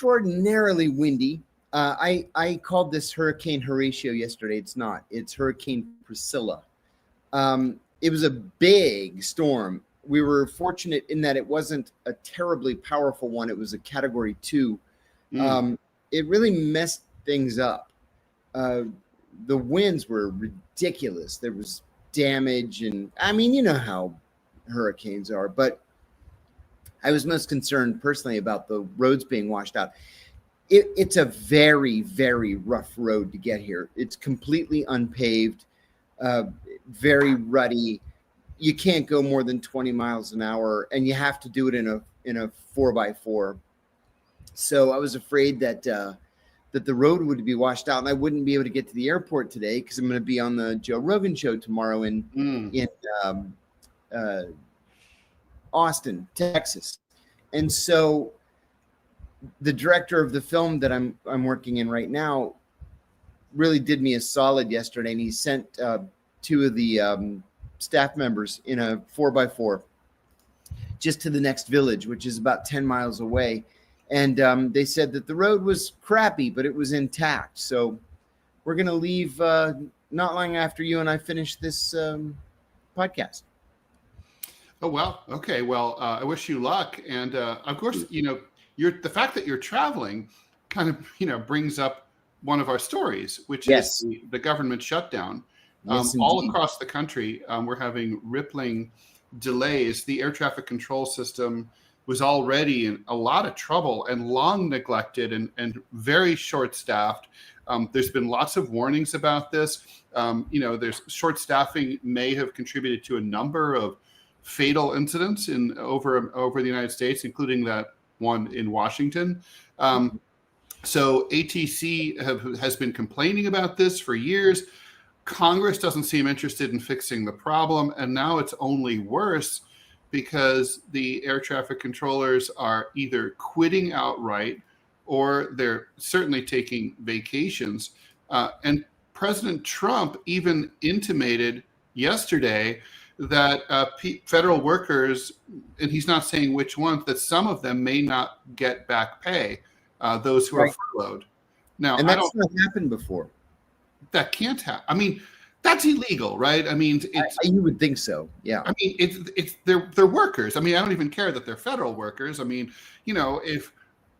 extraordinarily windy. I called this Hurricane Horatio yesterday. It's not. It's Hurricane Priscilla. It was a big storm. We were fortunate in that it wasn't a terribly powerful one. It was a Category 2. It really messed things up. The winds were ridiculous. There was damage, and I mean, you know how hurricanes are, but I was most concerned personally about the roads being washed out. It's a very, very rough road to get here. It's completely unpaved, very ruddy. You can't go more than 20 miles an hour, and you have to do it in a 4x4. So I was afraid that the road would be washed out, and I wouldn't be able to get to the airport today because I'm going to be on the Joe Rogan show tomorrow in Austin, Texas. And so the director of the film that I'm working in right now really did me a solid yesterday, and he sent two of the staff members in a 4x4 just to the next village, which is about 10 miles away. And they said that the road was crappy, but it was intact. So we're going to leave not long after you and I finish this podcast. Oh, well, okay. Well, I wish you luck. And of course, the fact that you're traveling kind of, brings up one of our stories, which is the government shutdown. Yes, all across the country, we're having rippling delays. The air traffic control system was already in a lot of trouble and long neglected and very short-staffed. There's been lots of warnings about this. There's short staffing may have contributed to a number of fatal incidents over the United States, including that one in Washington. So ATC has been complaining about this for years. Congress doesn't seem interested in fixing the problem, and now it's only worse because the air traffic controllers are either quitting outright or they're certainly taking vacations. And President Trump even intimated yesterday that federal workers, and he's not saying which ones, that some of them may not get back pay, those who are furloughed. Now, and that's not happened before. That can't happen. I mean, that's illegal, right? I mean, you would think so. Yeah. I mean, they're workers. I mean, I don't even care that they're federal workers. I mean, if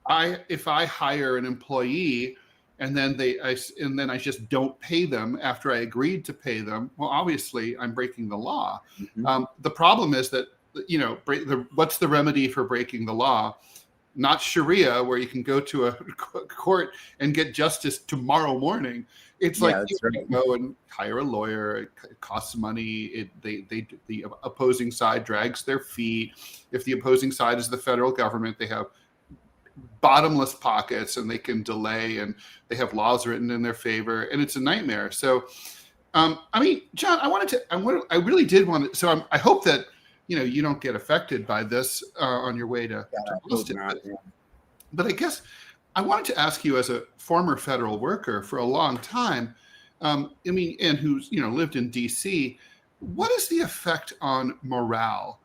I hire an employee and then I just don't pay them after I agreed to pay them, well, obviously I'm breaking the law. Mm-hmm. The problem is that what's the remedy for breaking the law? Not Sharia, where you can go to a court and get justice tomorrow morning. It's like you go and hire a lawyer. It costs money. The opposing side drags their feet. If the opposing side is the federal government, they have bottomless pockets and they can delay, and they have laws written in their favor, and it's a nightmare. So, I mean, John, I really did want to. So I hope that you don't get affected by this on your way to Austin. But I guess I wanted to ask you, as a former federal worker for a long time, and who's lived in D.C., what is the effect on morale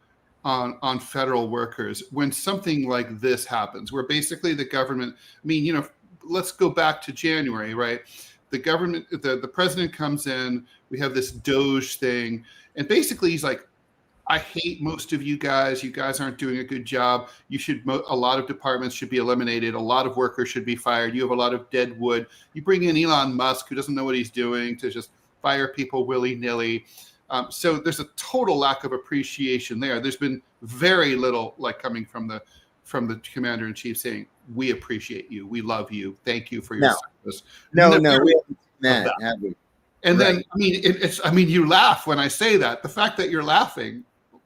on federal workers when something like this happens, where basically the government? I mean, let's go back to January, right? The government, the president comes in. We have this DOGE thing, and basically he's like, I hate most of you guys. You guys aren't doing a good job. A lot of departments should be eliminated. A lot of workers should be fired. You have a lot of dead wood. You bring in Elon Musk, who doesn't know what he's doing, to just fire people willy-nilly. So there's a total lack of appreciation there. There's been very little coming from the commander-in-chief saying, we appreciate you. We love you. Thank you for your service. No, we haven't met, have we? And then, you laugh when I say that. The fact that you're laughing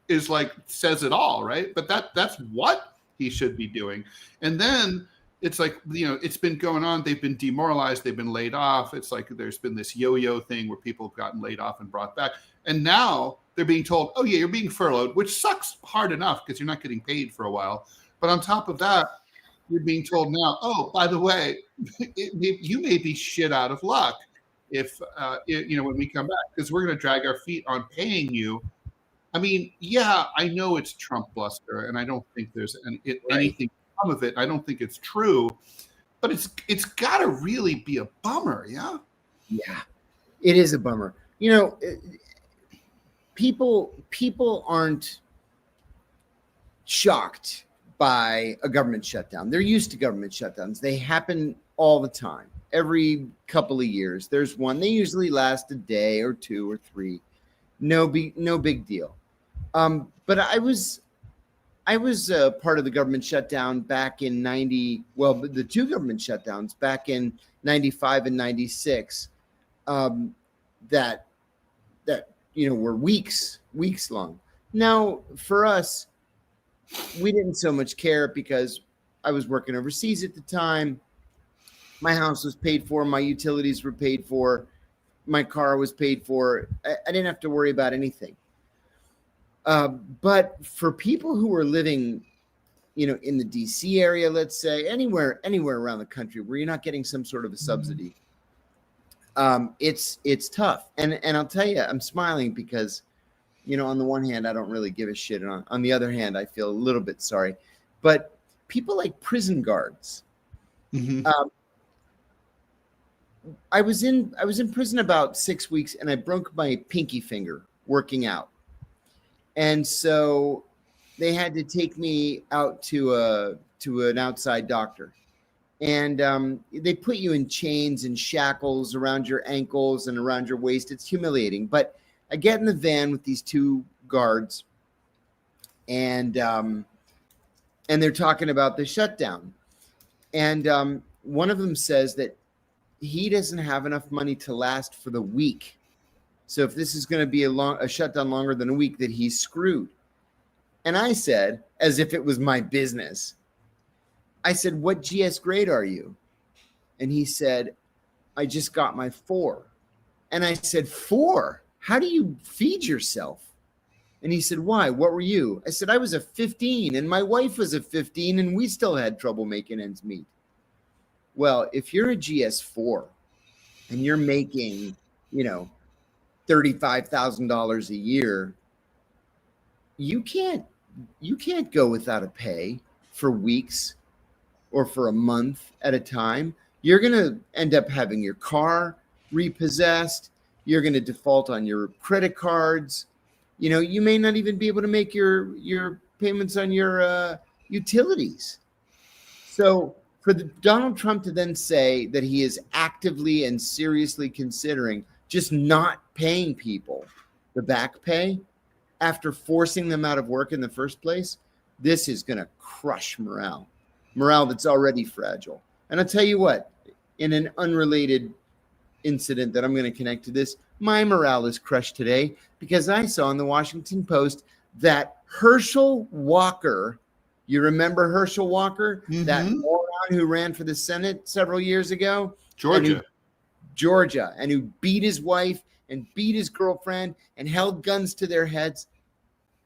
is says it all, right? But that's what he should be doing. And then it's it's been going on. They've been demoralized. They've been laid off. It's like there's been this yo-yo thing where people have gotten laid off and brought back. And now they're being told, oh yeah, you're being furloughed, which sucks hard enough because you're not getting paid for a while. But on top of that, you're being told now, oh, by the way, you may be shit out of luck if when we come back, because we're going to drag our feet on paying you. I mean, yeah, I know it's Trump bluster, and I don't think there's anything some of it. I don't think it's true, but it's got to really be a bummer, yeah? Yeah, it is a bummer. People aren't shocked by a government shutdown. They're used to government shutdowns. They happen all the time. Every couple of years, there's one. They usually last a day or two or three. No big deal. But I was part of the government shutdown back in the two government shutdowns back in 95 and 96 that were weeks long. Now, for us, we didn't so much care because I was working overseas at the time. My house was paid for. My utilities were paid for. My car was paid for. I didn't have to worry about anything. But for people who are living, in the DC area, let's say, anywhere around the country where you're not getting some sort of a subsidy, it's tough. And I'll tell you, I'm smiling because, on the one hand, I don't really give a shit. And on the other hand, I feel a little bit sorry. But people like prison guards. Mm-hmm. I was in prison about 6 weeks, and I broke my pinky finger working out. And so they had to take me out to an outside doctor. And they put you in chains and shackles around your ankles and around your waist. It's humiliating. But I get in the van with these two guards, and they're talking about the shutdown. And one of them says that he doesn't have enough money to last for the week. So if this is going to be a shutdown longer than a week, that he's screwed. And I said, as if it was my business, I said, "What GS grade are you?" And he said, "I just got my 4." And I said, 4? How do you feed yourself? And he said, "Why? What were you?" I said, "I was a 15, and my wife was a 15, and we still had trouble making ends meet." Well, if you're a GS4 and you're making, $35,000 a year, you can't go without a pay for weeks or for a month at a time. You're going to end up having your car repossessed. You're going to default on your credit cards. You may not even be able to make your payments on your utilities. So for Donald Trump to then say that he is actively and seriously considering just not paying people the back pay after forcing them out of work in the first place, this is going to crush morale that's already fragile. And I'll tell you what, in an unrelated incident that I'm going to connect to this, my morale is crushed today because I saw in the Washington Post that Herschel Walker, you remember Herschel Walker, mm-hmm. that moron who ran for the Senate several years ago? Georgia, and who beat his wife and beat his girlfriend and held guns to their heads,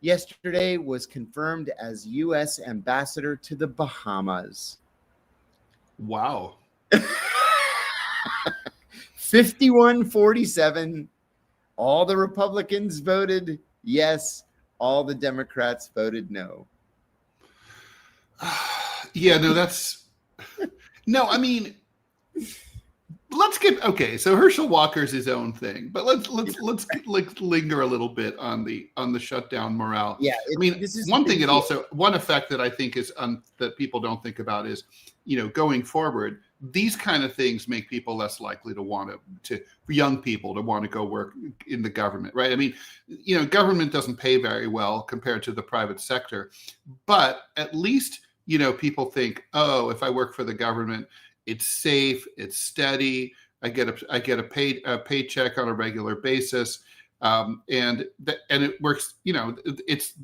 yesterday was confirmed as U.S. ambassador to the Bahamas. Wow. 51-47. All the Republicans voted yes. All the Democrats voted no. Yeah, no, that's... No, I mean... So Herschel Walker's his own thing, but let's linger a little bit on the shutdown morale. Yeah, I mean, one thing one effect that I think is that people don't think about is, going forward, these kind of things make people less likely for young people to want to go work in the government, right? I mean, government doesn't pay very well compared to the private sector, but at least, people think, oh, if I work for the government, it's safe, it's steady. I get a paycheck on a regular basis, and it works. It's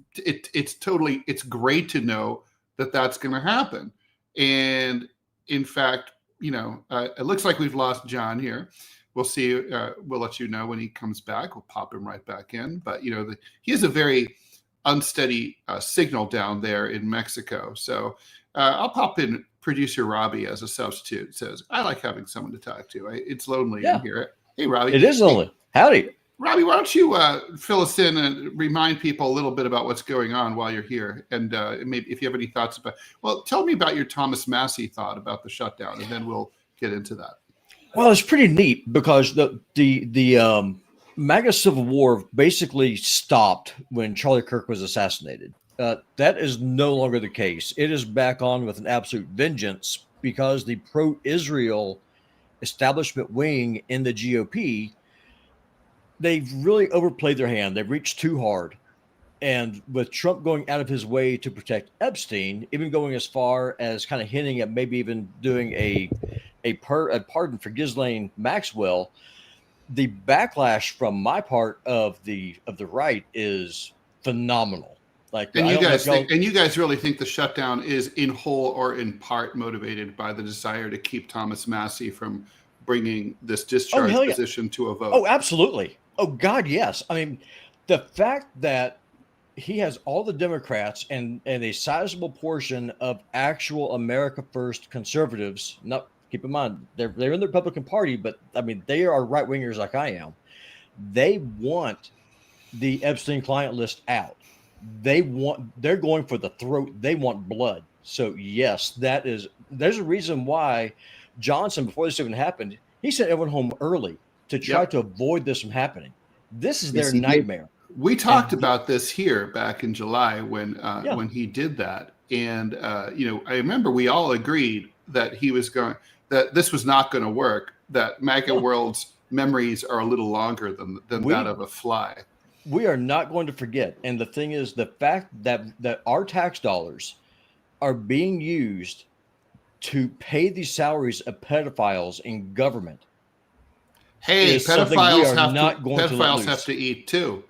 great to know that that's going to happen. And in fact, it looks like we've lost John here. We'll see. We'll let you know when he comes back. We'll pop him right back in. But he has a very unsteady signal down there in Mexico. So I'll pop in producer Robbie as a substitute. Says, I like having someone to talk to. It's lonely in here. Hey, Robbie. It is lonely. Howdy. Robbie, why don't you fill us in and remind people a little bit about what's going on while you're here, and maybe if you have any thoughts about. Well, tell me about your Thomas Massie thought about the shutdown, and then we'll get into that. Well, it's pretty neat because the MAGA Civil War basically stopped when Charlie Kirk was assassinated. That is no longer the case. It is back on with an absolute vengeance because the pro-Israel establishment wing in the GOP, they've really overplayed their hand. They've reached too hard. And with Trump going out of his way to protect Epstein, even going as far as kind of hinting at maybe even doing a pardon for Ghislaine Maxwell, the backlash from my part of the right is phenomenal. Like, and you guys really think the shutdown is in whole or in part motivated by the desire to keep Thomas Massie from bringing this discharge position to a vote? Oh, absolutely. Oh, God, yes. I mean, the fact that he has all the Democrats and a sizable portion of actual America First conservatives. Not keep in mind they're in the Republican Party, but I mean they are right wingers like I am. They want the Epstein client list out. They're going for the throat. They want blood. So yes, there's a reason why Johnson, before this even happened, he sent everyone home early to try to avoid this from happening. This is their nightmare. We talked about this here back in July when he did that, and I remember we all agreed that that this was not going to work. That MAGA world's memories are a little longer than that of a fly. We are not going to forget. And the thing is, the fact that our tax dollars are being used to pay the salaries of pedophiles in government. Hey, pedophiles have to eat too.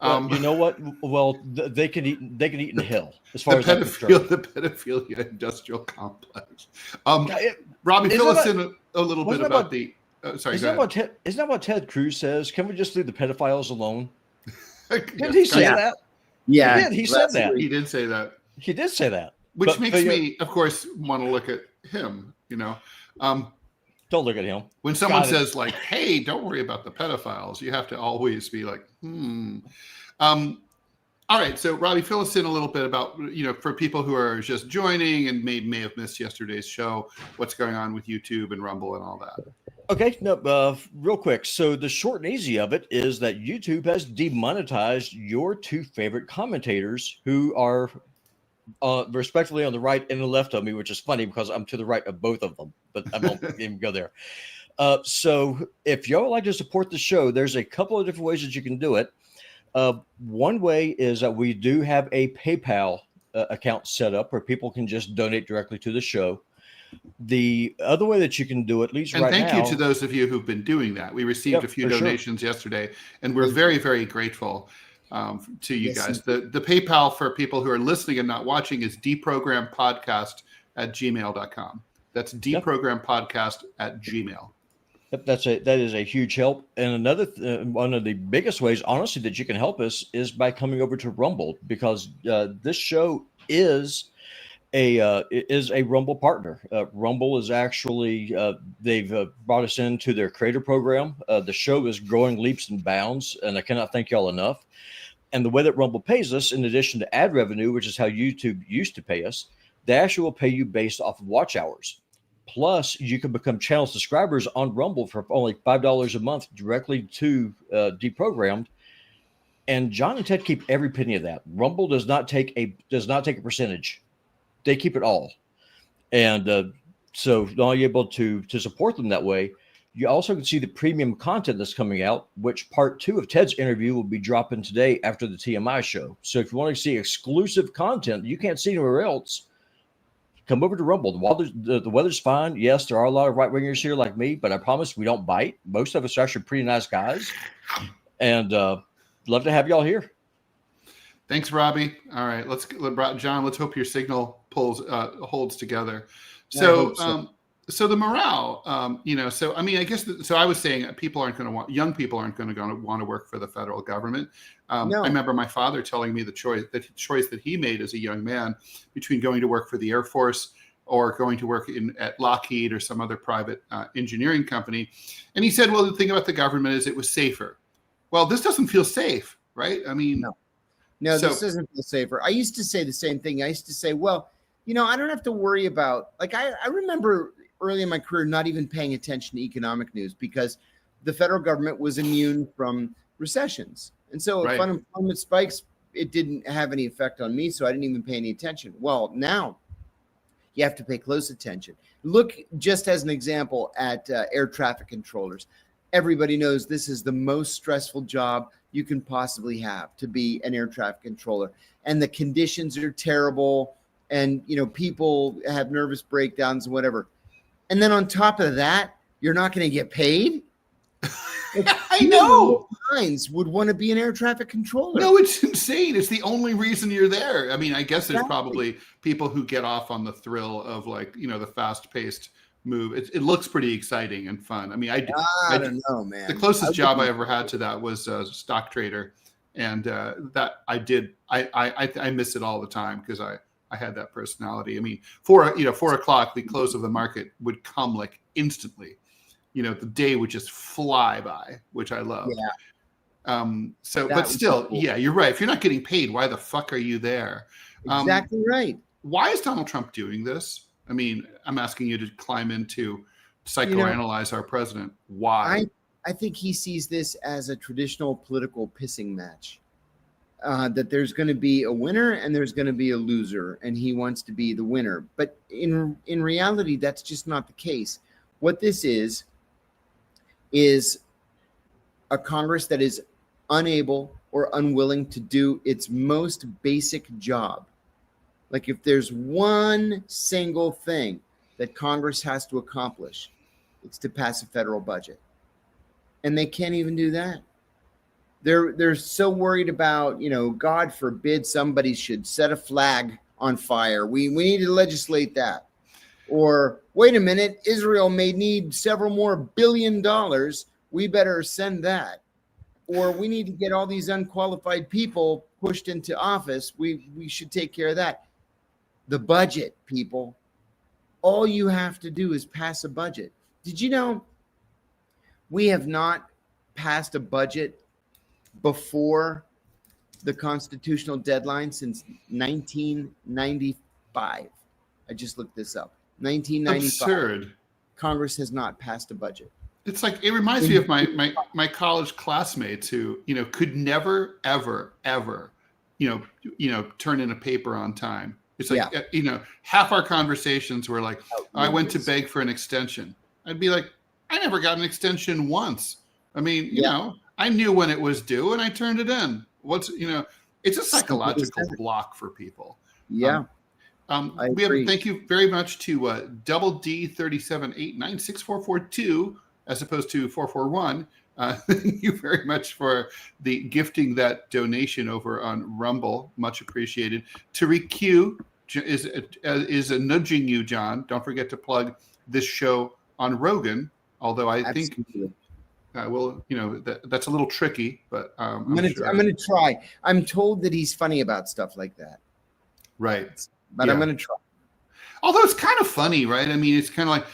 You know what? Well, they can eat in hell. As far as the pedophilia industrial complex. Robbie, fill us in a little bit about the. Sorry, isn't that what Ted Cruz says? Can we just leave the pedophiles alone? Did he say that? Yeah, he did. He said that. He did say that. He did say that. Which makes me, of course, want to look at him. Don't look at him. When someone says like, "Hey, don't worry about the pedophiles," you have to always be like, All right, so Robbie, fill us in a little bit about, for people who are just joining and may have missed yesterday's show, what's going on with YouTube and Rumble and all that. Okay, no, real quick. So the short and easy of it is that YouTube has demonetized your two favorite commentators who are respectively on the right and the left of me, which is funny because I'm to the right of both of them, but I won't even go there. So if y'all would like to support the show, there's a couple of different ways that you can do it. One way is that we do have a PayPal account set up where people can just donate directly to the show. The other way that you can do it, at least right now. And thank you to those of you who've been doing that. We received a few donations yesterday, and we're very, very grateful to you guys. The PayPal for people who are listening and not watching is deprogrampodcast@gmail.com. That's deprogrampodcast@gmail. That is a huge help. And another one of the biggest ways, honestly, that you can help us is by coming over to Rumble, because this show is a Rumble partner. Rumble is actually they've brought us into their creator program. The show is growing leaps and bounds, and I cannot thank y'all enough. And the way that Rumble pays us, in addition to ad revenue, which is how YouTube used to pay us, they actually will pay you based off of watch hours. Plus, you can become channel subscribers on Rumble for only $5 a month directly to Deprogrammed. And John and Ted keep every penny of that. Rumble does not take a percentage; they keep it all. And so, not only able to support them that way, you also can see the premium content that's coming out. Which part 2 of Ted's interview will be dropping today after the TMI show. So, if you want to see exclusive content you can't see anywhere else, come over to Rumble. The weather's fine. Yes, there are a lot of right-wingers here like me, but I promise we don't bite. Most of us are actually pretty nice guys. And love to have y'all here. Thanks, Robbie. All right, John, let's hope your signal holds together. So the morale, so I mean, I guess, so I was saying young people aren't going to want to work for the federal government. No. I remember my father telling me the choice that he made as a young man between going to work for the Air Force or going to work at Lockheed or some other private engineering company. And he said, well, the thing about the government is it was safer. well, this doesn't feel safe, right? I mean, no, this doesn't feel safer. I used to say the same thing. I used to say, well, I don't have to worry about, like, I remember early in my career not even paying attention to economic news because the federal government was immune from recessions. And so if unemployment spikes, it didn't have any effect on me. So I didn't even pay any attention. Well, now you have to pay close attention. Look, just as an example, at air traffic controllers. Everybody knows this is the most stressful job you can possibly have, to be an air traffic controller. And the conditions are terrible. And, people have nervous breakdowns and whatever. And then on top of that, you're not going to get paid? I know. Minds would want to be an air traffic controller. No, it's insane. It's the only reason you're there. I mean, I guess there's probably people who get off on the thrill of, like, the fast-paced move. It looks pretty exciting and fun. I mean, I don't know, man. The closest job I ever had to that was a stock trader, and that I miss it all the time because I had that personality. I mean, 4 o'clock, the close of the market would come like instantly. The day would just fly by, which I love. Yeah. But still, cool. Yeah, you're right. If you're not getting paid, why the fuck are you there? Exactly right. Why is Donald Trump doing this? I mean, I'm asking you to climb into psychoanalyze our president. Why? I think he sees this as a traditional political pissing match. That there's going to be a winner and there's going to be a loser, and he wants to be the winner. But in reality, that's just not the case. What this is a Congress that is unable or unwilling to do its most basic job. Like, if there's one single thing that Congress has to accomplish, it's to pass a federal budget. And they can't even do that. They're so worried about, God forbid somebody should set a flag on fire. We need to legislate that. Or, wait a minute, Israel may need several more $1 billion. We better send that. Or we need to get all these unqualified people pushed into office. We should take care of that. The budget, people. All you have to do is pass a budget. Did you know we have not passed a budget before the constitutional deadline since 1995? I just looked this up. 1995. Absurd. Congress has not passed a budget. It's like, it reminds me of my college classmates who, could never, ever, ever, turn in a paper on time. It's like, half our conversations were like, I went to beg for an extension. I'd be like, I never got an extension once. I mean, I knew when it was due and I turned it in. It's a psychological block for people. Yeah. Thank you very much to Double D 37896442 as opposed to 441. Thank you very much for the gifting that donation over on Rumble. Much appreciated. Tariq Q is nudging you, John. Don't forget to plug this show on Rogan. Although I think that's a little tricky, but I'm going to try. I'm told that he's funny about stuff like that. Right. But I'm going to try. Although it's kind of funny, right? I mean, it's kind of like,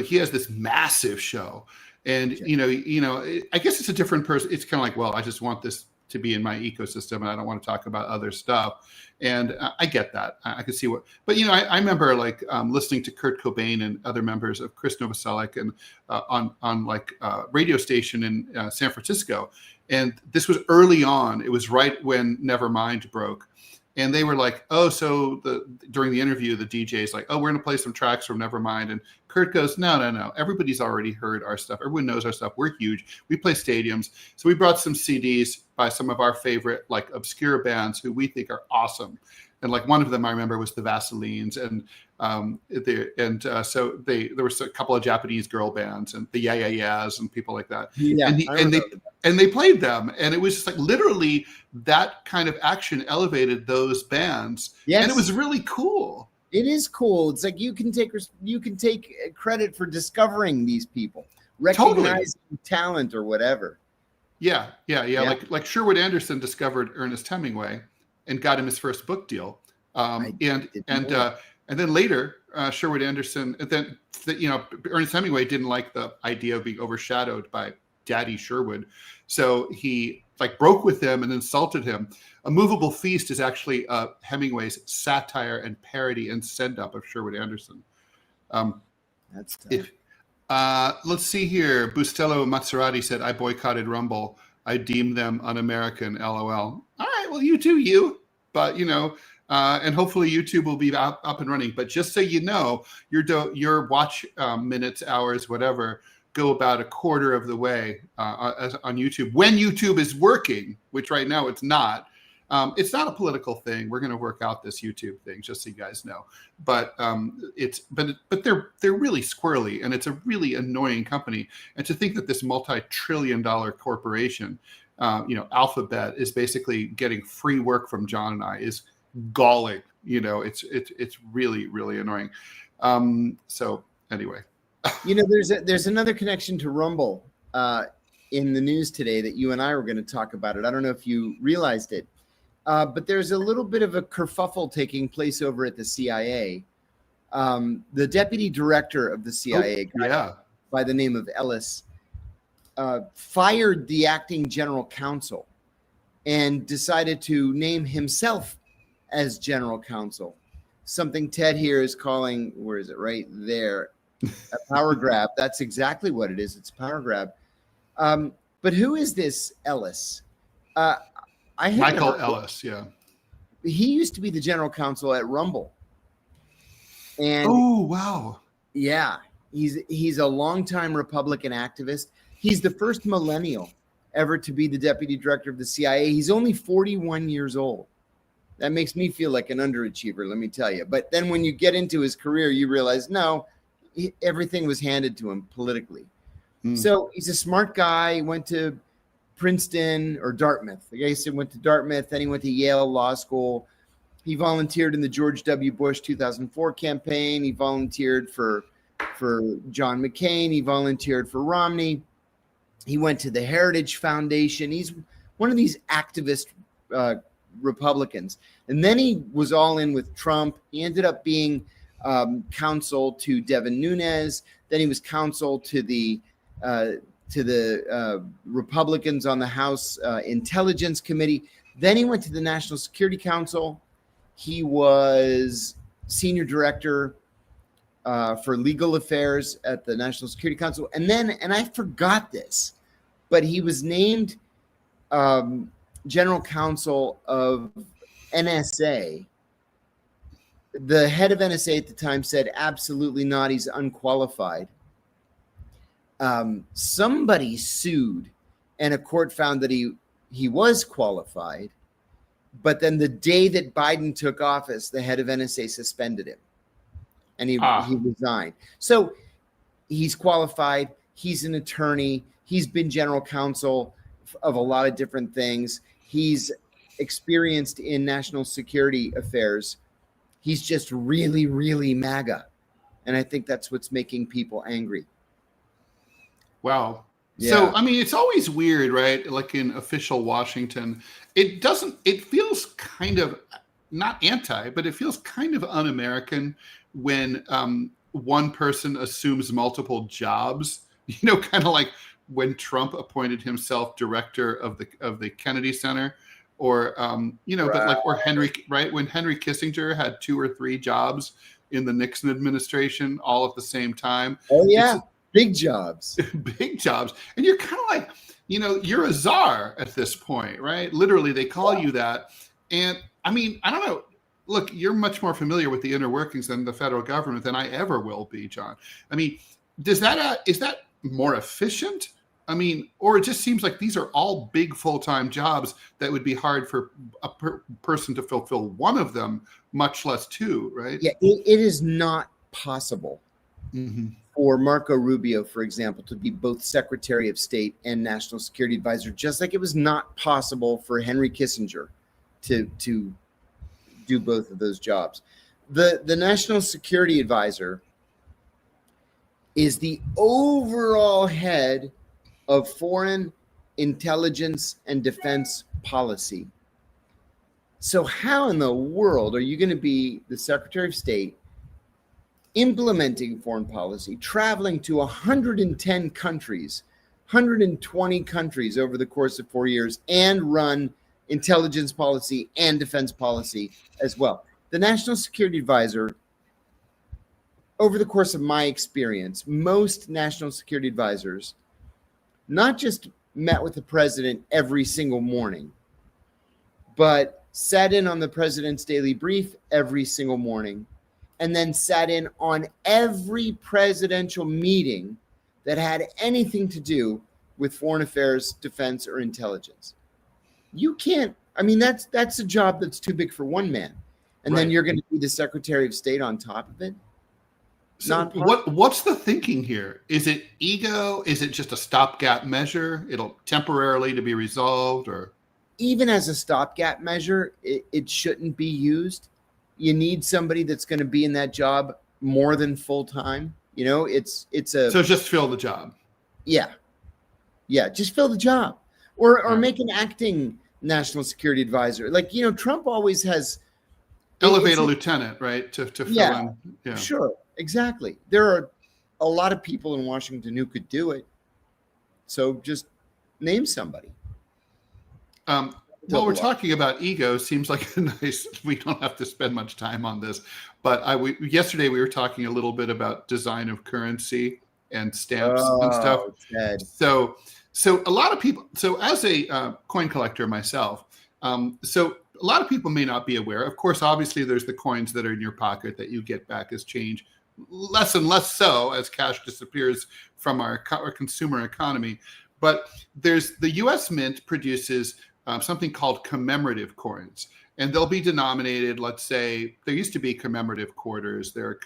he has this massive show, and I guess it's a different person. It's kind of like, well, I just want this to be in my ecosystem, and I don't want to talk about other stuff. And I get that. I can see what, but I remember like listening to Kurt Cobain and other members of Chris Novoselic and on like radio station in San Francisco, and this was early on. It was right when Nevermind broke. And they were like, oh, so during the interview, the DJ's like, oh, we're going to play some tracks from Nevermind. And Kurt goes, no. Everybody's already heard our stuff. Everyone knows our stuff. We're huge. We play stadiums. So we brought some CDs by some of our favorite, like, obscure bands who we think are awesome. And like one of them I remember was the Vaselines, and so there was a couple of Japanese girl bands and the Yeah Yeah Yeahs and people like that. Yeah, and they played them, and it was just like literally that kind of action elevated those bands. Yes. And it was really cool. It is cool. It's like you can take credit for discovering these people, recognizing talent or whatever. Yeah. Like Sherwood Anderson discovered Ernest Hemingway and got him his first book deal. And then later, Sherwood Anderson, Ernest Hemingway didn't like the idea of being overshadowed by Daddy Sherwood. So he like broke with him and insulted him. A Movable Feast is actually Hemingway's satire and parody and send-up of Sherwood Anderson. That's tough. Let's see here. Bustelo Maserati said, I boycotted Rumble. I deemed them un-American, LOL. All right, well, you do you. But, and hopefully YouTube will be up and running. But just so you know, your watch minutes, hours, whatever, go about a quarter of the way on YouTube. When YouTube is working, which right now it's not a political thing. We're going to work out this YouTube thing, just so you guys know. But but they're really squirrely, and it's a really annoying company. And to think that this multi-trillion-dollar corporation, Alphabet, is basically getting free work from John and I is galling. It's really, really annoying. So anyway. There's another connection to Rumble in the news today that you and I were going to talk about it. I don't know if you realized it, but there's a little bit of a kerfuffle taking place over at the CIA. The deputy director of the CIA, by the name of Ellis, fired the acting general counsel and decided to name himself as general counsel. Something Ted here is calling, where is it? Right there. A power grab. That's exactly what it is. It's a power grab. But who is this Ellis? Michael Ellis, yeah. He used to be the general counsel at Rumble. And oh, wow. Yeah. He's a longtime Republican activist. He's the first millennial ever to be the deputy director of the CIA. He's only 41 years old. That makes me feel like an underachiever, let me tell you. But then when you get into his career, you realize, no, everything was handed to him politically. So he's a smart guy. He went to Princeton or Dartmouth. The guy went to Dartmouth, then he went to Yale Law School. He volunteered in the George W. Bush 2004 campaign. He volunteered for John McCain. He volunteered for Romney. He went to the Heritage Foundation. He's one of these activist Republicans. And then he was all in with Trump. He ended up being counsel to Devin Nunes. Then he was counsel to the Republicans on the House Intelligence Committee. Then he went to the National Security Council. He was senior director for legal affairs at the National Security Council. And I forgot this, but he was named general counsel of NSA. The head of NSA at the time said, absolutely not, he's unqualified. Somebody sued, and a court found that he was qualified. But then the day that Biden took office, the head of NSA suspended him, and he resigned. So he's qualified. He's an attorney. He's been general counsel of a lot of different things. He's experienced in national security affairs. He's just really, really MAGA. And I think that's what's making people angry. Wow. Yeah. So, I mean, it's always weird, right? Like in official Washington, it feels kind of not anti, but it feels kind of un-American when one person assumes multiple jobs, kind of like when Trump appointed himself director of the Kennedy Center, or but like, or Henry, right? When Henry Kissinger had 2 or 3 jobs in the Nixon administration all at the same time. Oh yeah, big jobs. Big jobs. And you're kind of like, you're a czar at this point, right? Literally, they call you that. And I mean, I don't know. Look, you're much more familiar with the inner workings than the federal government than I ever will be, John. I mean, is that more efficient? I mean, or it just seems like these are all big full-time jobs that would be hard for a person to fulfill one of them, much less 2, right? Yeah, it is not possible for Marco Rubio, for example, to be both Secretary of State and National Security Advisor, just like it was not possible for Henry Kissinger to do both of those jobs. The National Security Advisor is the overall head of foreign intelligence and defense policy. So how in the world are you going to be the Secretary of State implementing foreign policy, traveling to 110 countries, 120 countries over the course of 4 years and run intelligence policy and defense policy as well. The National Security Advisor, over the course of my experience, most national security advisors not just met with the president every single morning, but sat in on the president's daily brief every single morning, and then sat in on every presidential meeting that had anything to do with foreign affairs, defense, or intelligence. You can't, I mean, that's a job that's too big for one man. And then you're going to be the Secretary of State on top of it. So what's the thinking here? Is it ego? Is it just a stopgap measure? It'll temporarily to be resolved, or even as a stopgap measure, it shouldn't be used. You need somebody that's going to be in that job more than full time. You know, so just fill the job. Yeah, just fill the job, or make an acting national security advisor. Like, you know, Trump always has elevate a lieutenant, right? To fill in. Yeah, sure. Exactly. There are a lot of people in Washington who could do it. So just name somebody. While we're talking about ego, seems like a nice, we don't have to spend much time on this, but yesterday we were talking a little bit about design of currency and stamps and stuff. Ted. So a lot of people, so as a coin collector myself, so a lot of people may not be aware. Of course, obviously there's the coins that are in your pocket that you get back as change, less and less so as cash disappears from our consumer economy. But there's the U.S. Mint produces something called commemorative coins, and they'll be denominated. Let's say there used to be commemorative quarters. There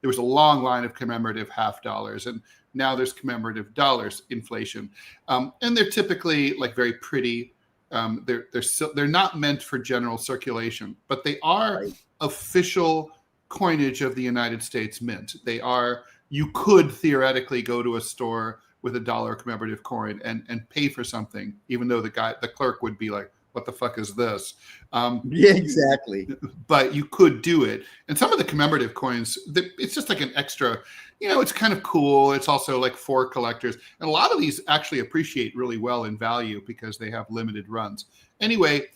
was a long line of commemorative half dollars, and now there's commemorative dollars inflation, and they're typically like very pretty. They're not meant for general circulation, but they are official coinage of the United States Mint. They are. You could theoretically go to a store with $1 commemorative coin and pay for something, even though the clerk would be like, "What the fuck is this?" Yeah, exactly. But you could do it. And some of the commemorative coins, it's just like an extra. You know, it's kind of cool. It's also like for collectors. And a lot of these actually appreciate really well in value because they have limited runs. Anyway,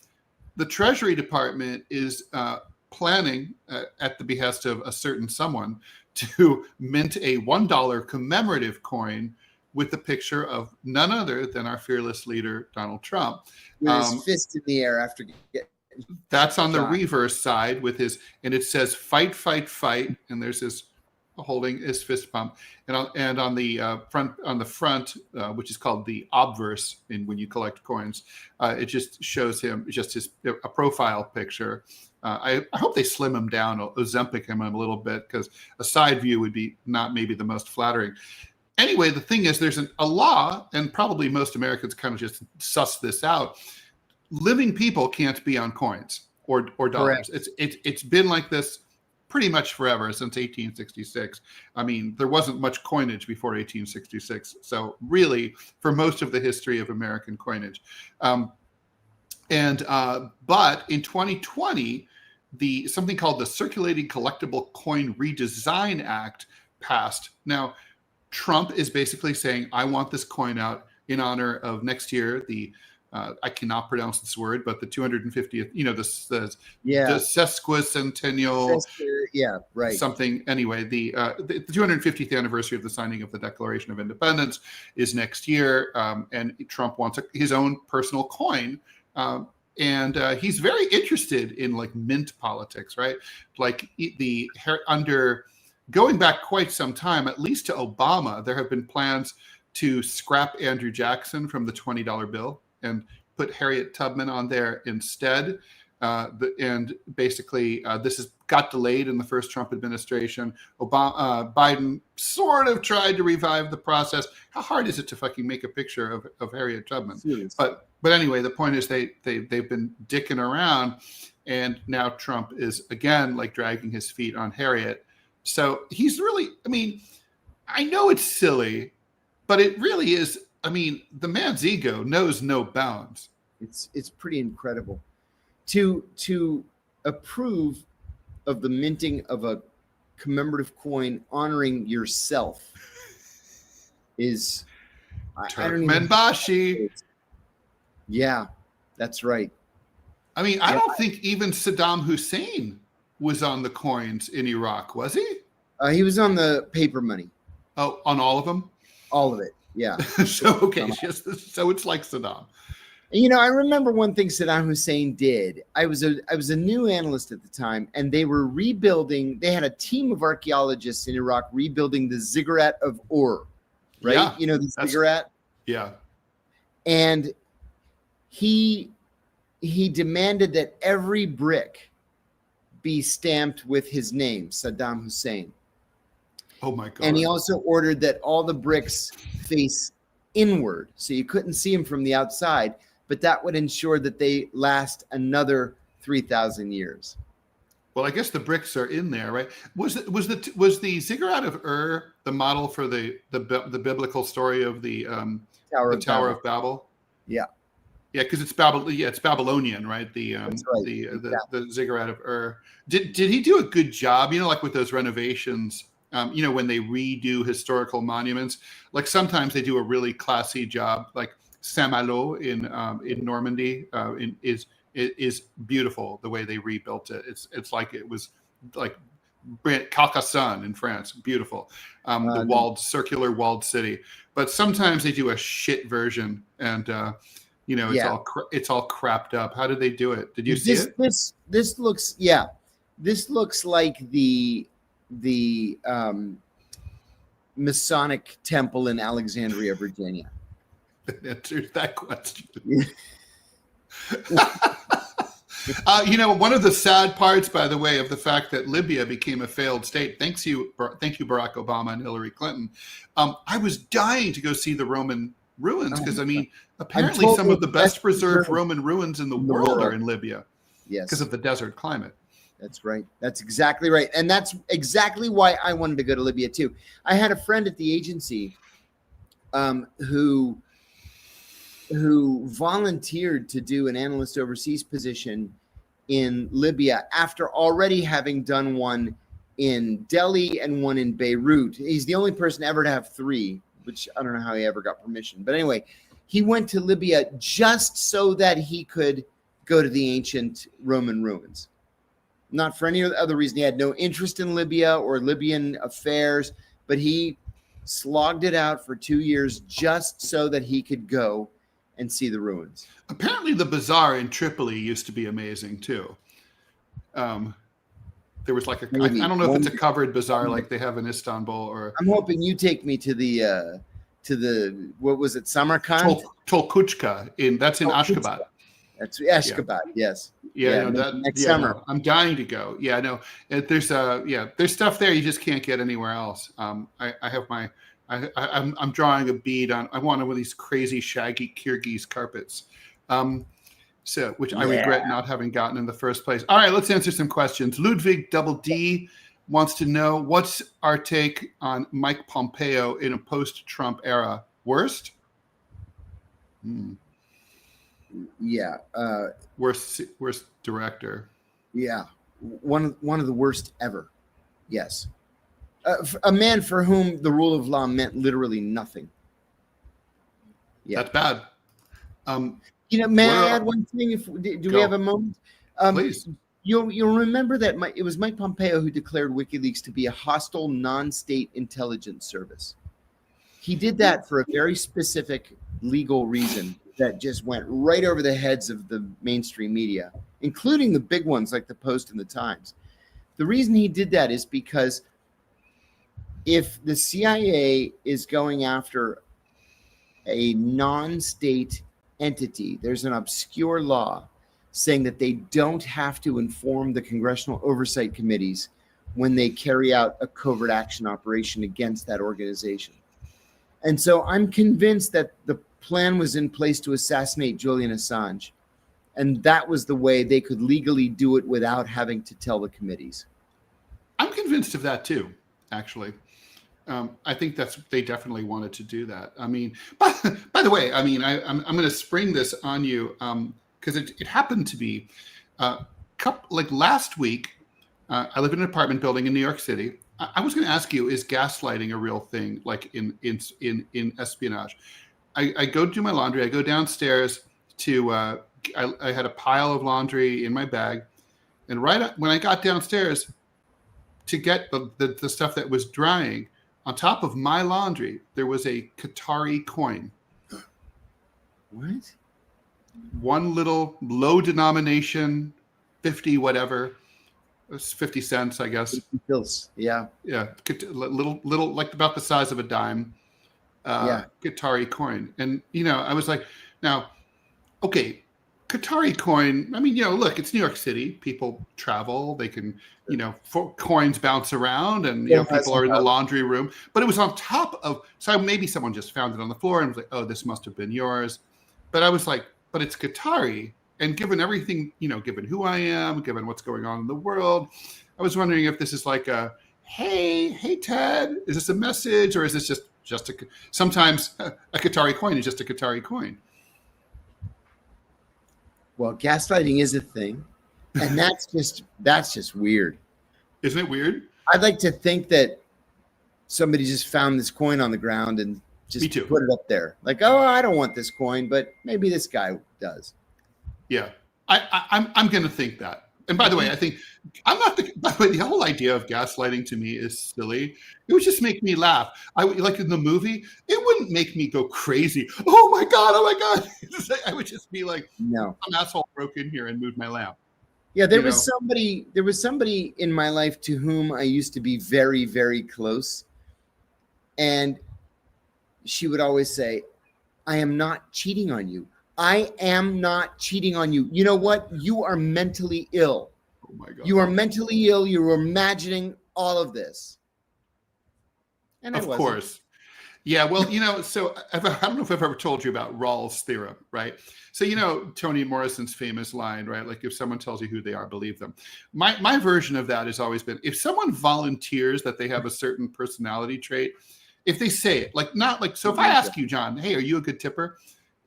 the Treasury Department is planning, at the behest of a certain someone, to mint a $1 commemorative coin with the picture of none other than our fearless leader, Donald Trump. With his fist in the air after getting that's on the reverse side with his, and it says "fight, fight, fight," and there's his holding his fist pump, and on the front, which is called the obverse, in when you collect coins, it just shows him just a profile picture. I hope they slim him down, Ozempic him a little bit, because a side view would be not maybe the most flattering. Anyway, the thing is, there's a law, and probably most Americans kind of just suss this out. Living people can't be on coins or dollars. Correct. It's been like this pretty much forever, since 1866. I mean, there wasn't much coinage before 1866. So really, for most of the history of American coinage. But in 2020, something called the Circulating Collectible Coin Redesign Act passed. Now, Trump is basically saying, I want this coin out in honor of next year, I cannot pronounce this word, but the 250th, the sesquicentennial, something. Anyway, the 250th anniversary of the signing of the Declaration of Independence is next year, and Trump wants his own personal coin, and he's very interested in like mint politics, right? Like under going back quite some time, at least to Obama, there have been plans to scrap Andrew Jackson from the $20 bill and put Harriet Tubman on there instead. And basically, this got delayed in the first Trump administration. Biden sort of tried to revive the process. How hard is it to fucking make a picture of Harriet Tubman? Yes. But anyway, the point is they've been dicking around, and now Trump is again like dragging his feet on Harriet. So he's really, I mean, I know it's silly, but it really is. I mean, the man's ego knows no bounds. It's pretty incredible. To approve of the minting of a commemorative coin honoring yourself is, I don't even. Turkmenbashi. Yeah, that's right. I mean, I don't think even Saddam Hussein was on the coins in Iraq, was he? He was on the paper money. Oh, on all of them? All of it, yeah. So, okay, so it's like Saddam. I remember one thing Saddam Hussein did. I was a new analyst at the time, and they were rebuilding. They had a team of archaeologists in Iraq rebuilding the ziggurat of Ur, right? Yeah, the ziggurat. Yeah. And he demanded that every brick be stamped with his name, Saddam Hussein. Oh my God. And he also ordered that all the bricks face inward, so you couldn't see them from the outside, but that would ensure that they last another 3,000 years. Well, I guess the bricks are in there, right? Was the ziggurat of Ur the model for the biblical story of the Tower of Babel? Yeah. Yeah, because it's Babylonian, right? That's right. The ziggurat of Ur. Did he do a good job? Like with those renovations, when they redo historical monuments, like sometimes they do a really classy job. Like Saint-Malo in Normandy is beautiful the way they rebuilt it. It's like it was like Carcassonne in France, beautiful. The circular walled city. But sometimes they do a shit version, and it's all crapped up. How did they do it? Did you see it? This looks like the Masonic temple in Alexandria, Virginia. Answers that question. One of the sad parts, by the way, of the fact that Libya became a failed state, thank you, Barack Obama and Hillary Clinton. I was dying to go see the Roman ruins because, apparently some of the best preserved Roman ruins in the world are in Libya. Yes, because of the desert climate. That's right. That's exactly right. And that's exactly why I wanted to go to Libya too. I had a friend at the agency who volunteered to do an analyst overseas position in Libya after already having done one in Delhi and one in Beirut. He's the only person ever to have 3, which I don't know how he ever got permission. But anyway, he went to Libya just so that he could go to the ancient Roman ruins. Not for any other reason. He had no interest in Libya or Libyan affairs, but he slogged it out for 2 years just so that he could go and see the ruins. Apparently the bazaar in Tripoli used to be amazing too. There was like I don't know if it's a covered bazaar like they have in Istanbul, or I'm hoping you take me to the what was it, Samarkand? Tolkuchka that's in Ashgabat. That's Ashgabat, yes. Yeah, next summer. No, I'm dying to go. Yeah, no, there's stuff there you just can't get anywhere else. I'm drawing a bead on. I want one of these crazy shaggy Kyrgyz carpets, which I regret not having gotten in the first place. All right, let's answer some questions. Ludwig Double D wants to know, what's our take on Mike Pompeo in a post-Trump era? Worst? Yeah. Worst director. Yeah. One of the worst ever. Yes. A man for whom the rule of law meant literally nothing. Yeah. That's bad. May I add one thing? Do we have a moment? Please. You'll remember that it was Mike Pompeo who declared WikiLeaks to be a hostile non-state intelligence service. He did that for a very specific legal reason that just went right over the heads of the mainstream media, including the big ones like the Post and the Times. The reason he did that is because if the CIA is going after a non-state entity, there's an obscure law saying that they don't have to inform the congressional oversight committees when they carry out a covert action operation against that organization. And so I'm convinced that the plan was in place to assassinate Julian Assange. And that was the way they could legally do it without having to tell the committees. I'm convinced of that too, actually. I think they definitely wanted to do that. I mean, by the way, I mean, I'm going to spring this on you because it happened to be like last week. I live in an apartment building in New York City. I was going to ask you, is gaslighting a real thing, like in espionage? I go do my laundry. I go downstairs to, I had a pile of laundry in my bag. And when I got downstairs to get the stuff that was drying, on top of my laundry, there was a Qatari coin. What? One little low denomination, 50 whatever. It was 50 cents, I guess. Yeah. Yeah. Little, like about the size of a dime. Qatari coin. And, I was like, now, okay, Qatari coin, I mean, look, it's New York City. People travel. They can, coins bounce around and, people are in the laundry room. But it was on top of, so maybe someone just found it on the floor and was like, oh, this must have been yours. But I was like, but it's Qatari. And given everything, given who I am, given what's going on in the world, I was wondering if this is like a, hey, Ted, is this a message? Or is this just sometimes a Qatari coin is just a Qatari coin? Well, gaslighting is a thing, and that's just weird. Isn't it weird? I'd like to think that somebody just found this coin on the ground and just put it up there. Like, oh, I don't want this coin, but maybe this guy does. Yeah, I'm going to think that. And by the way, I think by the way, the whole idea of gaslighting to me is silly. It would just make me laugh. Like in the movie, it wouldn't make me go crazy. Oh my God. I would just be like, no, some asshole broke in here and moved my lamp. Yeah, there was somebody in my life to whom I used to be very, very close. And she would always say, I am not cheating on you. I am not cheating on you. You know what? You are mentally ill. Oh my God. You are mentally ill. You're imagining all of this. And of course. Yeah, well, so I don't know if I've ever told you about Rawls' theorem, right? So, Toni Morrison's famous line, right? Like, if someone tells you who they are, believe them. My version of that has always been, if someone volunteers that they have a certain personality trait, if they say it, like, not like, so if I ask you, John, hey, are you a good tipper?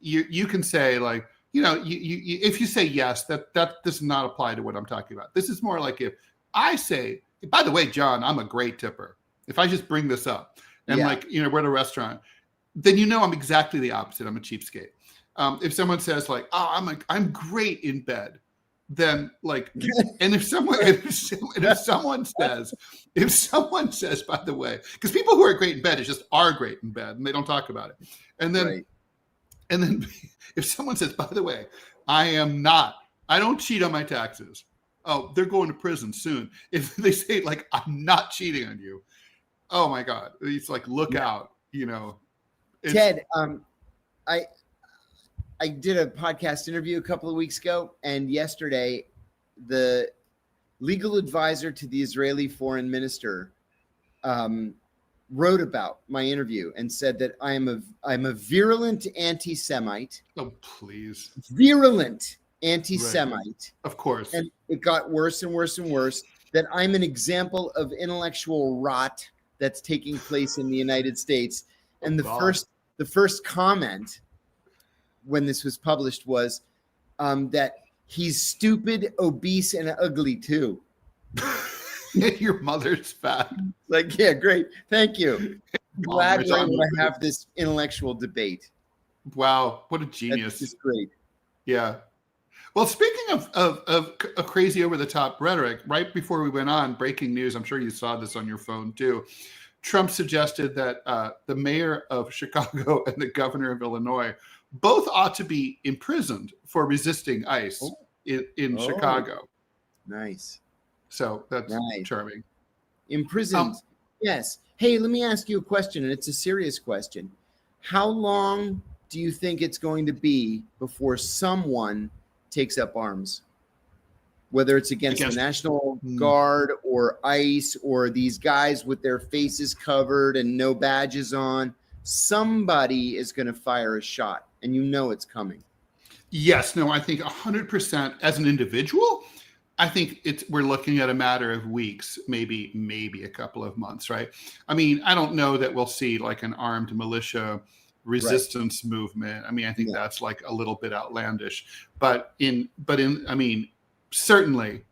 You can say, like, if you say yes, that does not apply to what I'm talking about. This is more like if I say, by the way, John, I'm a great tipper. If I just bring this up and we're at a restaurant, then I'm exactly the opposite. I'm a cheapskate. If someone says like, oh, I'm great in bed, then like, and if someone says, by the way, because people who are great in bed are great in bed and they don't talk about it. And then, right. And then if someone says, by the way, I don't cheat on my taxes. Oh, they're going to prison soon. If they say like, I'm not cheating on you. Oh my God. It's like, look out, Ted, I did a podcast interview a couple of weeks ago, and yesterday the legal advisor to the Israeli foreign minister wrote about my interview and said that I'm a virulent anti-Semite. Oh, please. Virulent anti-Semite. Right. Of course. And it got worse and worse and worse, that I'm an example of intellectual rot that's taking place in the United States. And the first comment when this was published was that he's stupid, obese, and ugly too. Your mother's fat. Like, yeah, great. Thank you. Glad we're able to have this intellectual debate. Wow, what a genius. That's just great. Yeah. Well, speaking of crazy over-the-top rhetoric, right before we went on, breaking news, I'm sure you saw this on your phone too, Trump suggested that the mayor of Chicago and the governor of Illinois both ought to be imprisoned for resisting ICE in Chicago. Nice. So that's charming. Imprisoned. Yes. Hey, let me ask you a question, and it's a serious question. How long do you think it's going to be before someone takes up arms? Whether it's against the National Guard or ICE or these guys with their faces covered and no badges on, somebody is going to fire a shot, and it's coming. Yes. No, I think 100% as an individual, I think we're looking at a matter of weeks, maybe a couple of months, right? I mean, I don't know that we'll see like an armed militia resistance movement. I mean, I think that's like a little bit outlandish, but certainly,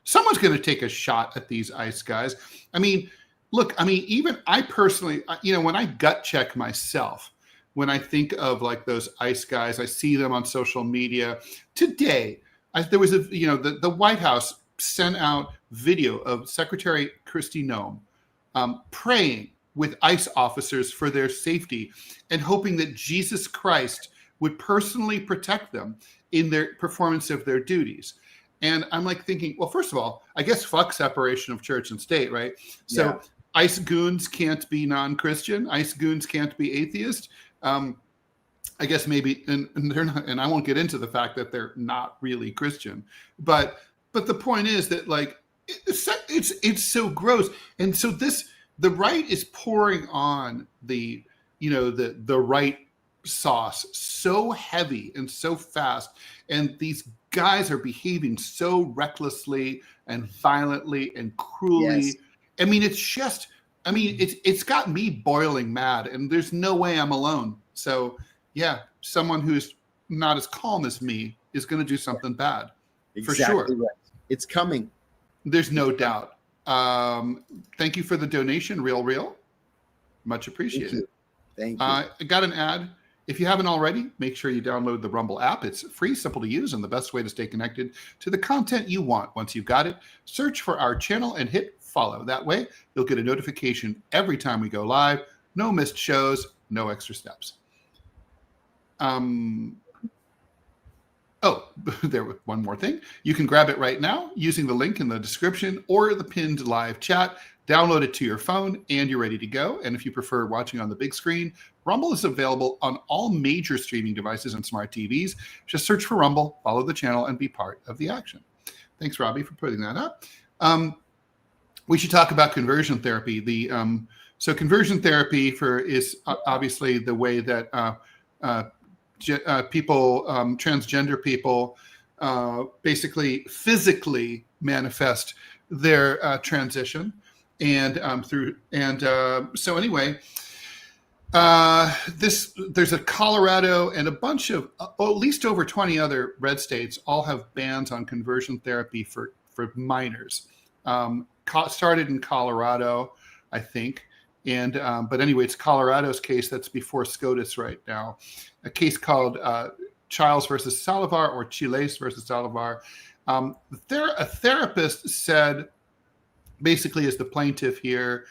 someone's going to take a shot at these ICE guys. I mean, look, even I personally, when I gut check myself, when I think of like those ICE guys. I see them on social media today. There was the White House sent out video of Secretary Kristi Noem praying with ICE officers for their safety and hoping that Jesus Christ would personally protect them in their performance of their duties. And I'm like thinking, well, first of all, I guess fuck separation of church and state, right? So Yeah. ICE goons can't be non-Christian. ICE goons can't be atheist. I guess maybe, and they're not, and I won't get into the fact that they're not really Christian, but the point is that like it's so gross, and so the right is pouring on the right sauce so heavy and so fast, and these guys are behaving so recklessly and violently and cruelly. Yes. I mean, it's got me boiling mad, and there's no way I'm alone. So yeah, someone who's not as calm as me is going to do something bad. Exactly, for sure. Right. It's coming. There's no doubt. Thank you for the donation, Real. Much appreciated. Thank you. I got an ad. If you haven't already, make sure you download the Rumble app. It's free, simple to use, and the best way to stay connected to the content you want. Once you've got it, search for our channel and hit follow. That way, you'll get a notification every time we go live. No missed shows, no extra steps. There was one more thing. You can grab it right now using the link in the description or the pinned live chat. Download it to your phone and you're ready to go. And if you prefer watching on the big screen, Rumble is available on all major streaming devices and smart TVs. Just search for Rumble, follow the channel, and be part of the action. Thanks, Robbie, for putting that up. We should talk about conversion therapy. So conversion therapy is obviously the way that people, transgender people, basically physically manifest their transition, and so anyway, there's a Colorado and a bunch of at least over 20 other red states all have bans on conversion therapy for minors. Started in Colorado, I think. And but anyway, it's Colorado's case that's before SCOTUS right now. A case called Chiles versus Salivar, or Chiles versus Salivar. A therapist said, basically, as the plaintiff here,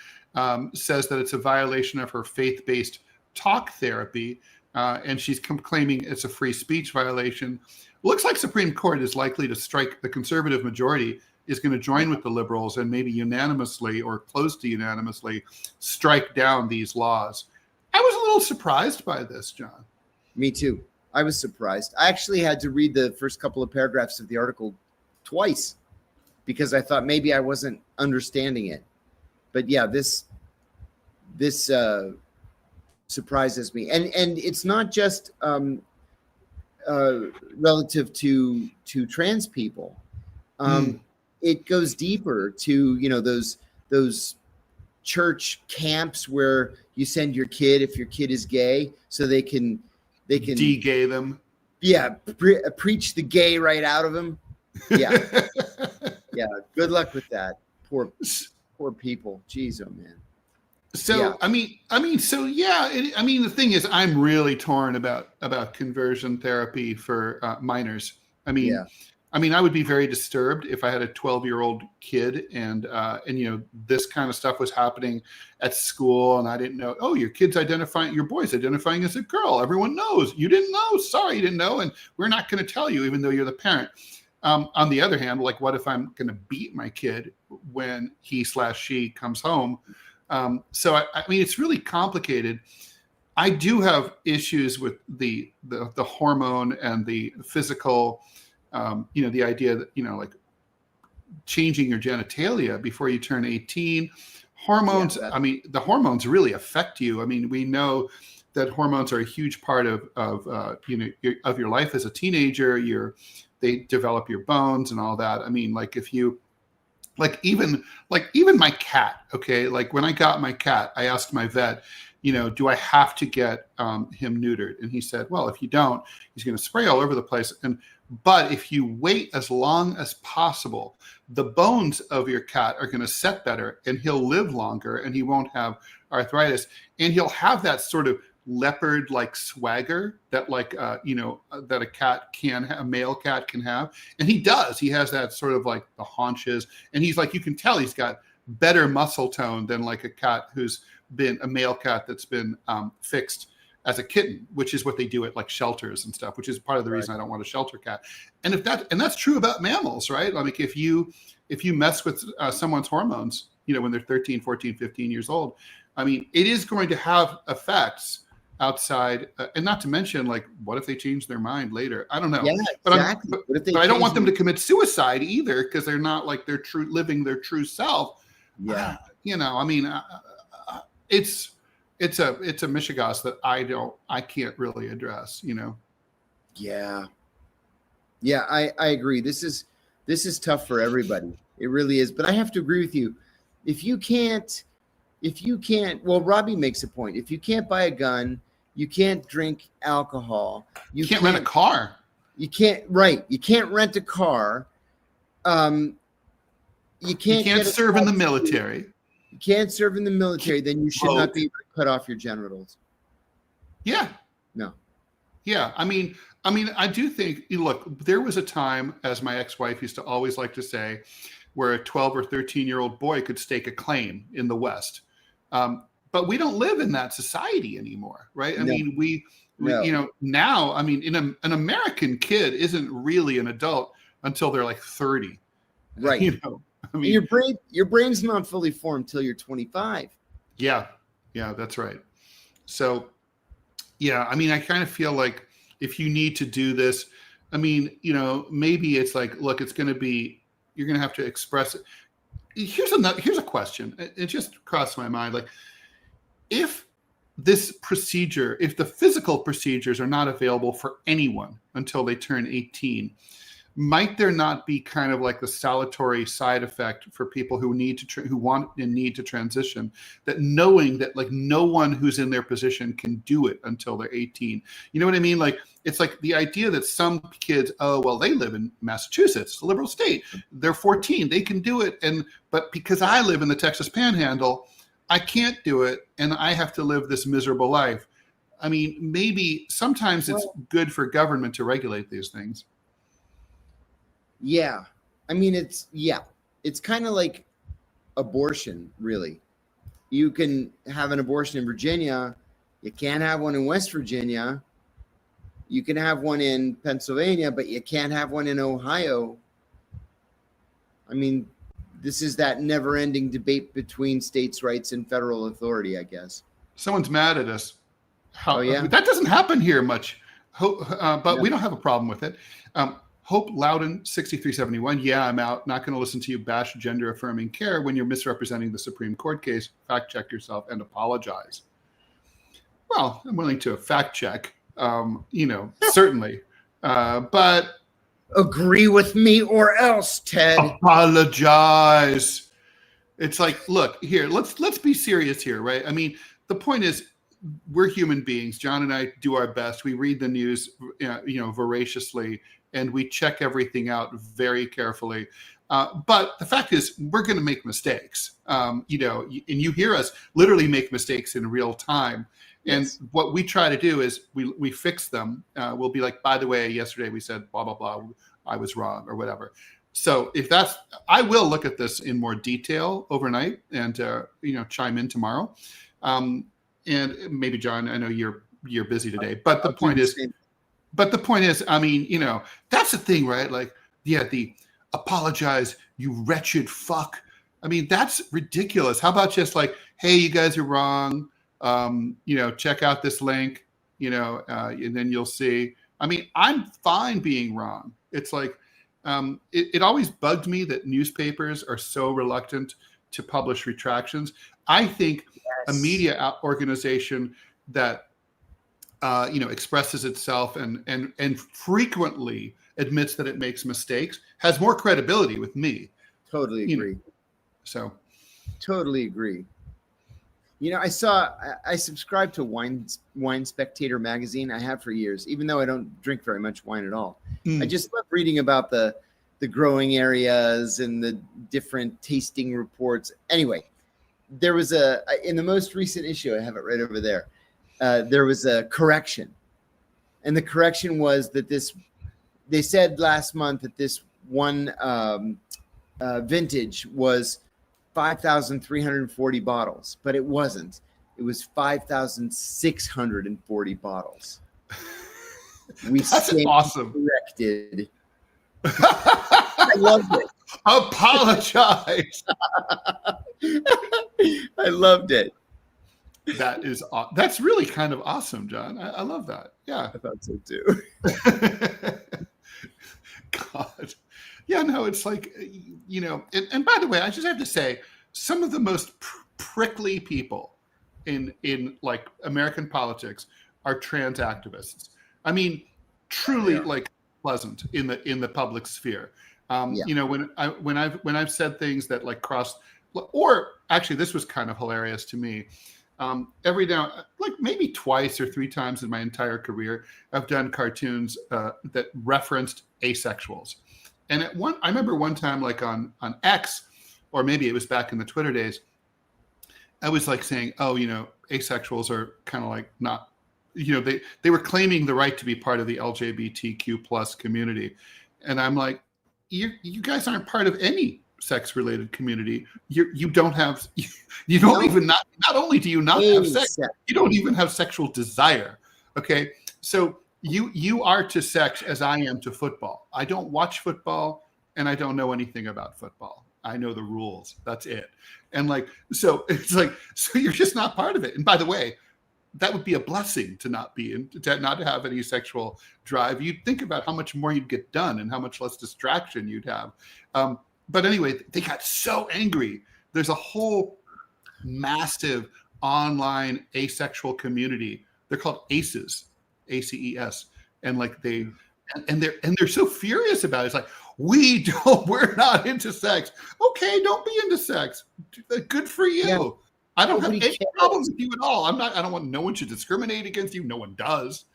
says that it's a violation of her faith-based talk therapy, and she's claiming it's a free speech violation. Looks like Supreme Court is likely to strike. The conservative majority is going to join with the liberals and maybe unanimously or close to unanimously strike down these laws. I was a little surprised by this, John. Me too. I was surprised. I actually had to read the first couple of paragraphs of the article twice because I thought maybe I wasn't understanding it. But yeah, this surprises me. And it's not just relative to trans people. It goes deeper to, those church camps where you send your kid if your kid is gay, so they can de-gay them. Yeah, preach the gay right out of them. Yeah, yeah. Good luck with that. Poor people. Jeez, oh man. So yeah. The thing is, I'm really torn about conversion therapy for minors. I would be very disturbed if I had a 12-year-old kid and this kind of stuff was happening at school and I didn't know. Oh, your boy's identifying as a girl. Everyone knows. You didn't know. Sorry, you didn't know, and we're not going to tell you, even though you're the parent. On the other hand, like, what if I'm going to beat my kid when he/she comes home? So it's really complicated. I do have issues with the hormone and the physical. The idea that, like changing your genitalia before you turn 18, hormones. Yeah, the hormones really affect you. We know that hormones are a huge part of your life as a teenager. They develop your bones and all that. Even my cat. Okay. Like when I got my cat, I asked my vet, do I have to get him neutered? And he said, well, if you don't, he's going to spray all over the place. But if you wait as long as possible, the bones of your cat are going to set better and he'll live longer and he won't have arthritis. And he'll have that sort of leopard like swagger that that a male cat can have, and he does. He has that sort of like the haunches, and he's like, you can tell he's got better muscle tone than like a cat who's been a male cat that's been fixed as a kitten, which is what they do at like shelters and stuff, which is part of the reason I don't want a shelter cat. And that's true about mammals, right? Like if you mess with someone's hormones, when they're 13, 14, 15 years old, I mean, it is going to have effects outside, and not to mention, like, what if they change their mind later? I don't know. Yeah, exactly. But I don't want them to commit suicide either, because they're not like living their true self. Yeah. I mean, it's a mishigas that I can't really address, Yeah. Yeah, I agree. This is tough for everybody. It really is. But I have to agree with you. If you can't, well, Robbie makes a point. If you can't buy a gun, you can't drink alcohol. You can't rent a car. You can't rent a car. You can't serve in the military. You can't serve in the military, then you should not be able to cut off your genitals. Yeah. No. Yeah. I mean, I do think, look, there was a time, as my ex-wife used to always like to say, where a 12 or 13-year-old boy could stake a claim in the West. But we don't live in that society anymore, right? I mean, we now, I mean, an American kid isn't really an adult until they're like 30. Right. I mean, your brain's not fully formed till you're 25. Yeah. Yeah, that's right. So, yeah, I mean, I kind of feel like if you need to do this, I mean, maybe it's like, look, you're going to have to express it. Here's a question. It just crossed my mind. Like, if the physical procedures are not available for anyone until they turn 18, might there not be kind of like the salutary side effect for people who want and need to transition, that knowing that like no one who's in their position can do it until they're 18? You know what I mean? Like, it's like the idea that some kids, they live in Massachusetts, a liberal state, they're 14, they can do it. But because I live in the Texas Panhandle, I can't do it. And I have to live this miserable life. I mean, maybe sometimes it's good for government to regulate these things. Yeah. I mean, it's kind of like abortion, really. You can have an abortion in Virginia. You can't have one in West Virginia. You can have one in Pennsylvania, but you can't have one in Ohio. I mean, this is that never-ending debate between states' rights and federal authority, I guess. Someone's mad at us. Yeah? That doesn't happen here much, but we don't have a problem with it. Hope Loudon 6371. Yeah, I'm out. Not going to listen to you bash gender affirming care when you're misrepresenting the Supreme Court case. Fact check yourself and apologize. Well, I'm willing to fact check, certainly. But agree with me or else, Ted. Apologize. It's like, look, here, let's be serious here, right? I mean, the point is, we're human beings. John and I do our best. We read the news, voraciously, and we check everything out very carefully. But the fact is, we're going to make mistakes, and you hear us literally make mistakes in real time. And yes. What we try to do is we fix them. We'll be like, by the way, yesterday we said blah, blah, blah. I was wrong or whatever. So I will look at this in more detail overnight and, chime in tomorrow. And maybe John, I know you're busy today, but the point is, I mean, that's the thing, right? Like, yeah, the apologize, you wretched fuck. I mean, that's ridiculous. How about just like, hey, you guys are wrong. Check out this link, and then you'll see. I mean, I'm fine being wrong. It's like, it always bugged me that newspapers are so reluctant to publish retractions. I think a media organization that, expresses itself and frequently admits that it makes mistakes has more credibility with me. Totally agree. So. Totally agree. I subscribed to Wine Spectator magazine. I have for years, even though I don't drink very much wine at all. I just love reading about the growing areas and the different tasting reports. Anyway, there was in the most recent issue, I have it right over there. there was a correction. And the correction was that they said last month that this one vintage was 5,340 bottles, but it wasn't. It was 5,640 bottles. That's awesome. Corrected. I loved it. Apologize. I loved it. That's really kind of awesome, John. I love that. Yeah, I thought so too. God. Yeah, no, it's like, and by the way, I just have to say, some of the most prickly people in like American politics are trans activists. I mean, truly like pleasant in the public sphere. When I've said things that like cross, or actually this was kind of hilarious to me. Every now, like maybe twice or three times in my entire career, I've done cartoons that referenced asexuals. And I remember one time, like on X, or maybe it was back in the Twitter days, I was like saying, oh, asexuals are kind of like not, they were claiming the right to be part of the LGBTQ plus community. And I'm like, you guys aren't part of any sex-related community. You don't have, you don't even not only do you not have sex, you don't even have sexual desire. Okay. So you are to sex as I am to football. I don't watch football and I don't know anything about football. I know the rules. That's it. And like, so it's like, so you're just not part of it. And by the way, that would be a blessing to not have any sexual drive. You'd think about how much more you'd get done and how much less distraction you'd have. But anyway, they got so angry. There's a whole massive online asexual community. They're called ACEs, ACES. And like they're so furious about it. It's like, we're not into sex. Okay, don't be into sex. Good for you. Yeah. I don't have any problems with you at all. I don't want, no one should discriminate against you. No one does.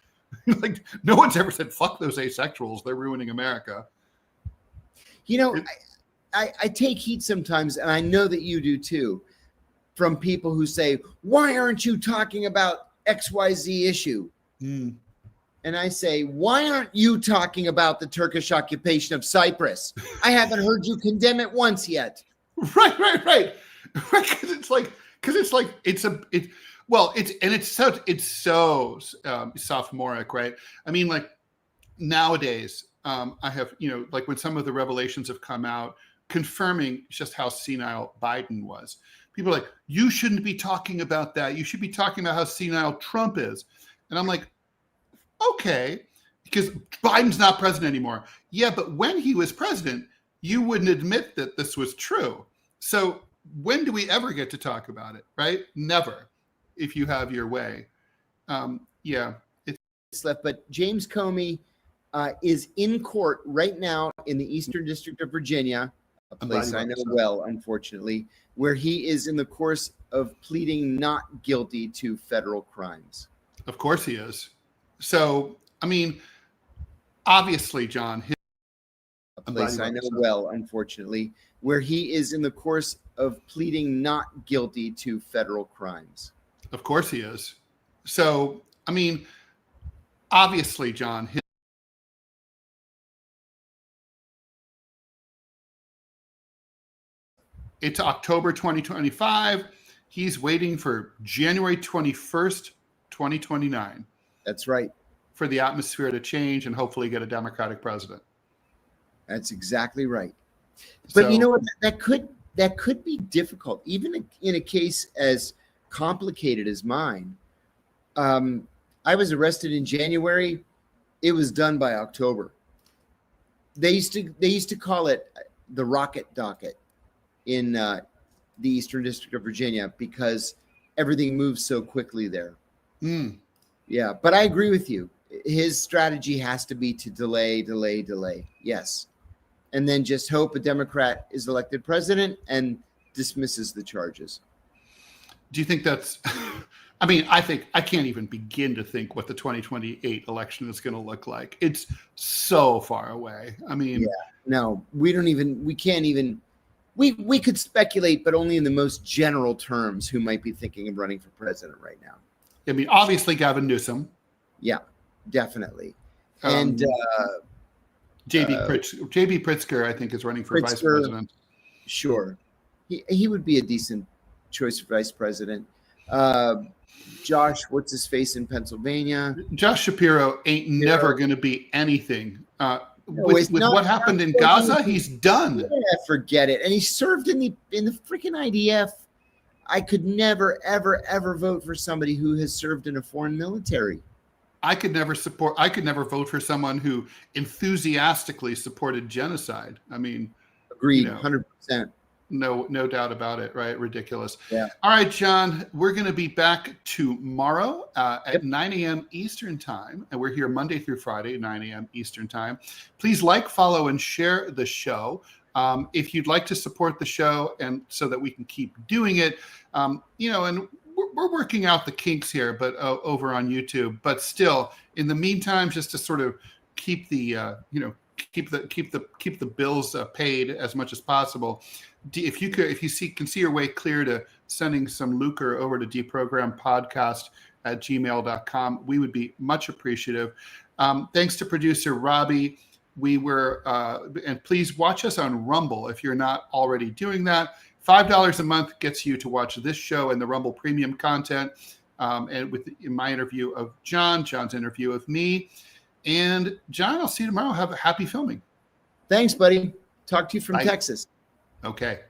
Like, no one's ever said, fuck those asexuals. They're ruining America. I take heat sometimes, and I know that you do too, from people who say, why aren't you talking about XYZ issue? And I say, why aren't you talking about the Turkish occupation of Cyprus? I haven't heard you condemn it once yet. Right. Because it's so sophomoric, right? I mean, like nowadays, I have, like when some of the revelations have come out confirming just how senile Biden was, people are like, you shouldn't be talking about that. You should be talking about how senile Trump is. And I'm like, okay, because Biden's not president anymore. Yeah, but when he was president, you wouldn't admit that this was true. So when do we ever get to talk about it, right? Never, if you have your way. But James Comey is in court right now in the Eastern District of Virginia, a place I know well, unfortunately, where he is in the course of pleading not guilty to federal crimes. Of course he is. So, I mean, obviously, John, a place I know well, unfortunately, where he is in the course of pleading not guilty to federal crimes. Of course he is. So, I mean, obviously, John, it's October 2025. He's waiting for January 21st, 2029. That's right. For the atmosphere to change and hopefully get a Democratic president. That's exactly right. But you know what? That could be difficult, even in a case as complicated as mine. I was arrested in January. It was done by October. They used to call it the rocket docket in the Eastern District of Virginia because everything moves so quickly there. Yeah, but I agree with you. His strategy has to be to delay. Yes. And then just hope a Democrat is elected president and dismisses the charges. Do you think that's, I mean, I can't even begin to think what the 2028 election is going to look like. It's so far away. I mean, no, we could speculate, but only in the most general terms who might be thinking of running for president right now. I mean, obviously Gavin Newsom. Yeah, definitely. And JB Pritzker, I think, is running for vice president. Sure. He would be a decent choice for vice president. Josh, what's his face in Pennsylvania? Josh Shapiro ain't never going to be anything. With what happened in Gaza, he's done. Yeah, forget it. And he served in the freaking IDF. I could never, ever, ever vote for somebody who has served in a foreign military. I could never vote for someone who enthusiastically supported genocide. I mean, agreed, 100%. No doubt about it, right? Ridiculous. Yeah. All right, John, we're going to be back tomorrow at 9 a.m. Eastern time. And we're here Monday through Friday, 9 a.m. Eastern time. Please like, follow, and share the show. If you'd like to support the show and so that we can keep doing it, and we're working out the kinks here, but over on YouTube, but still in the meantime, just to sort of keep the, keep the bills paid as much as possible. If you can see your way clear to sending some lucre over to deprogrampodcast@gmail.com, we would be much appreciative. Thanks to producer Robbie. And please watch us on Rumble if you're not already doing that. $5 a month gets you to watch this show and the Rumble premium content, and in my interview of John's interview of me. And John, I'll see you tomorrow. Have a happy filming. Thanks, buddy. Talk to you from Texas. Okay.